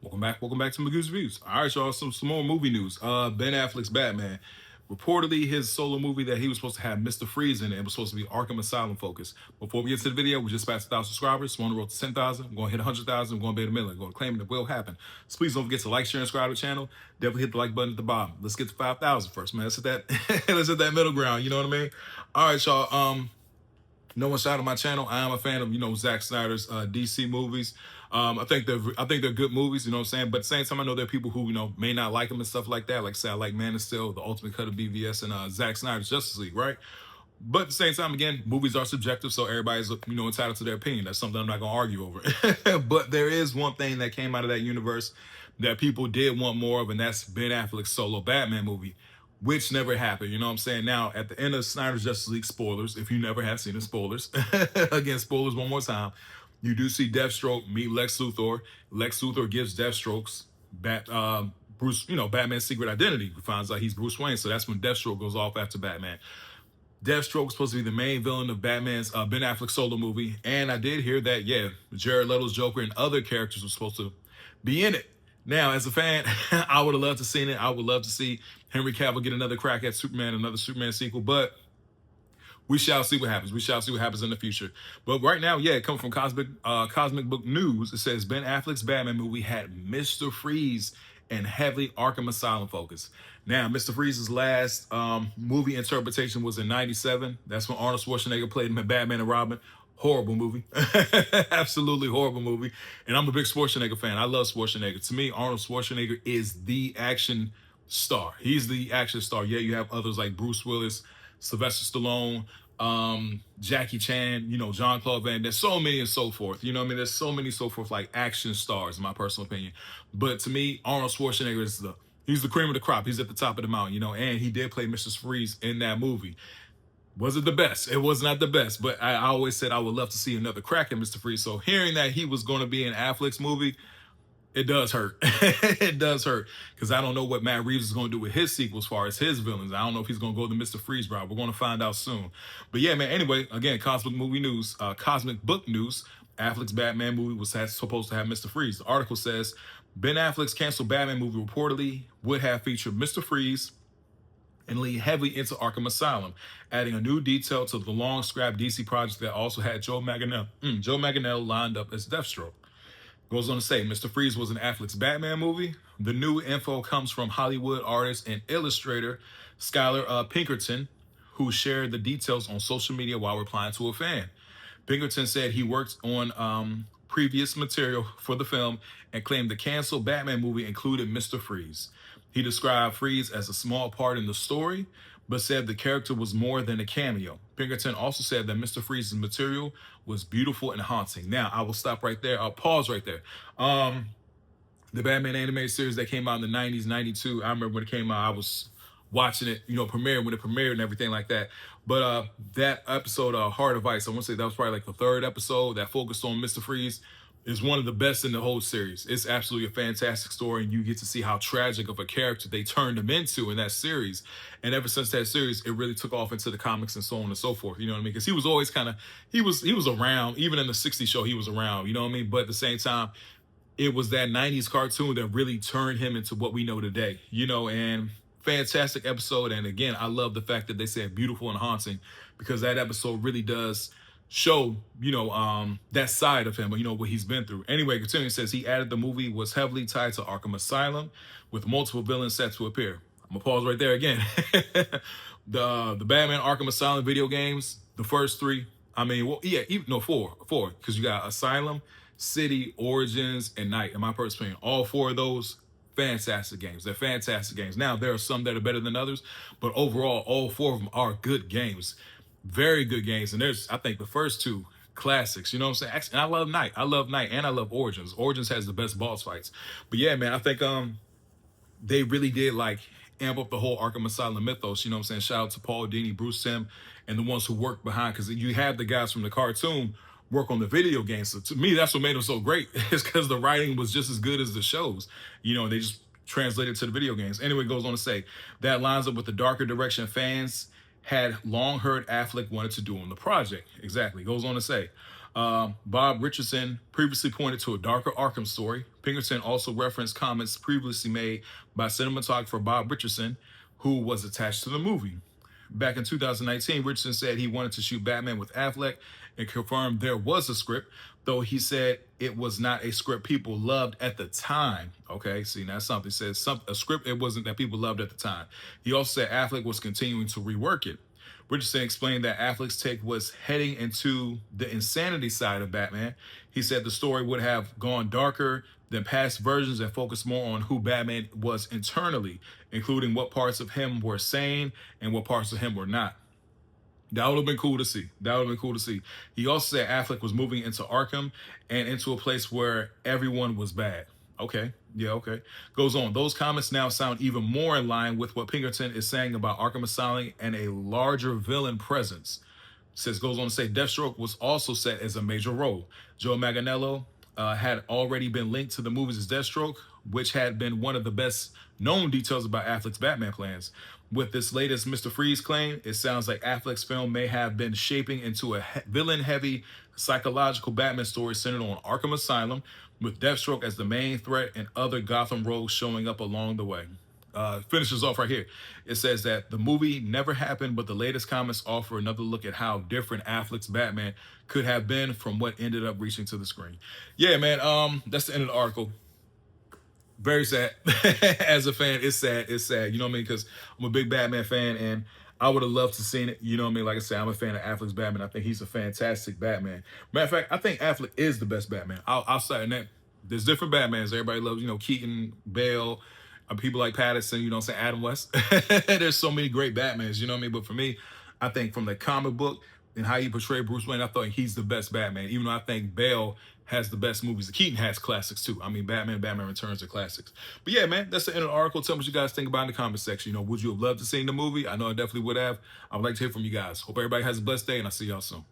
Welcome back to Magoo's Reviews. All right, y'all, some more movie news. Ben Affleck's Batman. Reportedly, his solo movie that he was supposed to have Mr. Freeze in it, was supposed to be Arkham Asylum focus. Before we get to the video, we just passed 1,000 subscribers. We're on the road to 10,000. We're going to hit 100,000. We're going to be at a million. We're going to claim it will happen. So please don't forget to like, share, and subscribe to the channel. Definitely hit the like button at the bottom. Let's get to 5,000 first, man. Let's hit that. Let's hit that middle ground. You know what I mean? All right, y'all. No one shout out my channel. I am a fan of Zack Snyder's DC movies. I think they're good movies. You know what I'm saying. But at the same time, I know there are people who may not like them and stuff like that. Like say I like Man of Steel, The Ultimate Cut of BVS, and Zack Snyder's Justice League, right? But at the same time, again, movies are subjective, so everybody's entitled to their opinion. That's something I'm not gonna argue over. But there is one thing that came out of that universe that people did want more of, and that's Ben Affleck's solo Batman movie, which never happened. You know what I'm saying? Now, at the end of Snyder's Justice League, spoilers, if you never have seen it, spoilers. Again, spoilers one more time. You do see Deathstroke meet Lex Luthor. Lex Luthor gives Deathstroke's Batman's secret identity. He finds out he's Bruce Wayne, so that's when Deathstroke goes off after Batman. Deathstroke is supposed to be the main villain of Batman's Ben Affleck solo movie, and I did hear that, yeah, Jared Leto's Joker and other characters were supposed to be in it. Now, as a fan, I would have loved to see it. I would love to see Henry Cavill get another crack at Superman, another Superman sequel, but we shall see what happens. We shall see what happens in the future. But right now, yeah, coming from Cosmic Book News, it says Ben Affleck's Batman movie had Mr. Freeze and heavily Arkham Asylum focus. Now, Mr. Freeze's last movie interpretation was in '97. That's when Arnold Schwarzenegger played him in Batman and Robin. Horrible movie. Absolutely horrible movie. And I'm a big Schwarzenegger fan. I love Schwarzenegger. To me, Arnold Schwarzenegger is the action star. He's the action star. Yeah, you have others like Bruce Willis, Sylvester Stallone, Jackie Chan, Jean-Claude Van Damme, so many and so forth. You know what I mean? There's so many so forth like action stars, in my personal opinion. But to me, Arnold Schwarzenegger is he's the cream of the crop. He's at the top of the mountain, and he did play Mr. Freeze in that movie. Was it the best? It was not the best, but I always said I would love to see another crack at Mr. Freeze. So hearing that he was going to be in Affleck's movie, it does hurt. It does hurt because I don't know what Matt Reeves is going to do with his sequel as far as his villains. I don't know if he's going to go the Mr. Freeze route. We're going to find out soon. But yeah, man, anyway, again, Cosmic Book News, Affleck's Batman movie was supposed to have Mr. Freeze. The article says Ben Affleck's canceled Batman movie reportedly would have featured Mr. Freeze and lead heavily into Arkham Asylum, adding a new detail to the long-scrapped DC project that also had Joe Manganiello lined up as Deathstroke. Goes on to say, Mr. Freeze was in Affleck's Batman movie. The new info comes from Hollywood artist and illustrator Skylar Pinkerton, who shared the details on social media while replying to a fan. Pinkerton said he worked on previous material for the film and claimed the canceled Batman movie included Mr. Freeze. He described Freeze as a small part in the story, but said the character was more than a cameo. Pinkerton also said that Mr. Freeze's material was beautiful and haunting. Now, I will stop right there. I'll pause right there. The Batman animated series that came out in the 90s, 92, I remember when it came out, I was watching it, premiere when it premiered and everything like that. But that episode, Heart of Ice, I want to say that was probably like the third episode that focused on Mr. Freeze, is one of the best in the whole series. It's absolutely a fantastic story, and you get to see how tragic of a character they turned him into in that series. And ever since that series, it really took off into the comics and so on and so forth. You know what I mean? Because he was always he was around. Even in the '60s show, he was around. You know what I mean? But at the same time, it was that '90s cartoon that really turned him into what we know today. And fantastic episode. And again, I love the fact that they said beautiful and haunting, because that episode really does show, that side of him, what he's been through. Anyway, continuing, says he added the movie was heavily tied to Arkham Asylum with multiple villains set to appear. I'm gonna pause right there again. the Batman Arkham Asylum video games, the first three, four, because you got Asylum, City, Origins, and Night. In my personal opinion, all four of those, fantastic games. They're fantastic games. Now, there are some that are better than others, but overall, all four of them are good games. Very good games. And there's, I think, the first two classics. You know what I'm saying? And I love Night. I love Night, and I love Origins. Origins has the best boss fights. But yeah, man, I think they really did amp up the whole Arkham Asylum mythos. You know what I'm saying? Shout out to Paul Dini, Bruce Timm, and the ones who worked behind, because you have the guys from the cartoon work on the video games. So to me, that's what made them so great, is because the writing was just as good as the shows. They just translated to the video games. Anyway, it goes on to say that lines up with the darker direction fans had long heard Affleck wanted to do on the project. Exactly. Goes on to say, Bob Richardson previously pointed to a darker Arkham story. Pinkerton also referenced comments previously made by cinematographer Bob Richardson, who was attached to the movie. Back in 2019, Richardson said he wanted to shoot Batman with Affleck and confirmed there was a script, though he said it was not a script people loved at the time. Okay, see, that's something. He says a script it wasn't that people loved at the time. He also said Affleck was continuing to rework it. Richardson explained that Affleck's take was heading into the insanity side of Batman. He said the story would have gone darker than past versions and focused more on who Batman was internally, including what parts of him were sane and what parts of him were not. That would have been cool to see. That would have been cool to see. He also said Affleck was moving into Arkham and into a place where everyone was bad. Okay. Yeah, okay. Goes on. Those comments now sound even more in line with what Pinkerton is saying about Arkham Asylum and a larger villain presence. Goes on to say Deathstroke was also set as a major role. Joe Manganiello had already been linked to the movies as Deathstroke, which had been one of the best known details about Affleck's Batman plans. With this latest Mr. Freeze claim, it sounds like Affleck's film may have been shaping into a villain-heavy psychological Batman story centered on Arkham Asylum, with Deathstroke as the main threat and other Gotham rogues showing up along the way. Finishes off right here. It says that the movie never happened, but the latest comments offer another look at how different Affleck's Batman could have been from what ended up reaching to the screen. Yeah, man. That's the end of the article. Very sad. As a fan, it's sad. It's sad. You know what I mean? Because I'm a big Batman fan, and I would have loved to seen it. You know what I mean? Like I said, I'm a fan of Affleck's Batman. I think he's a fantastic Batman. Matter of fact, I think Affleck is the best Batman. I'll say that. There's different Batmans. Everybody loves, Keaton, Bale, people like Pattinson, Adam West. There's so many great Batmans, you know what I mean? But for me, I think from the comic book and how he portrayed Bruce Wayne, I thought he's the best Batman, even though I think Bale has the best movies. Keaton has classics too. I mean, Batman Returns are classics. But yeah, man, that's the end of the article. Tell me what you guys think about in the comment section. Would you have loved to see the movie? I know I definitely would have. I would like to hear from you guys. Hope everybody has a blessed day, and I'll see y'all soon.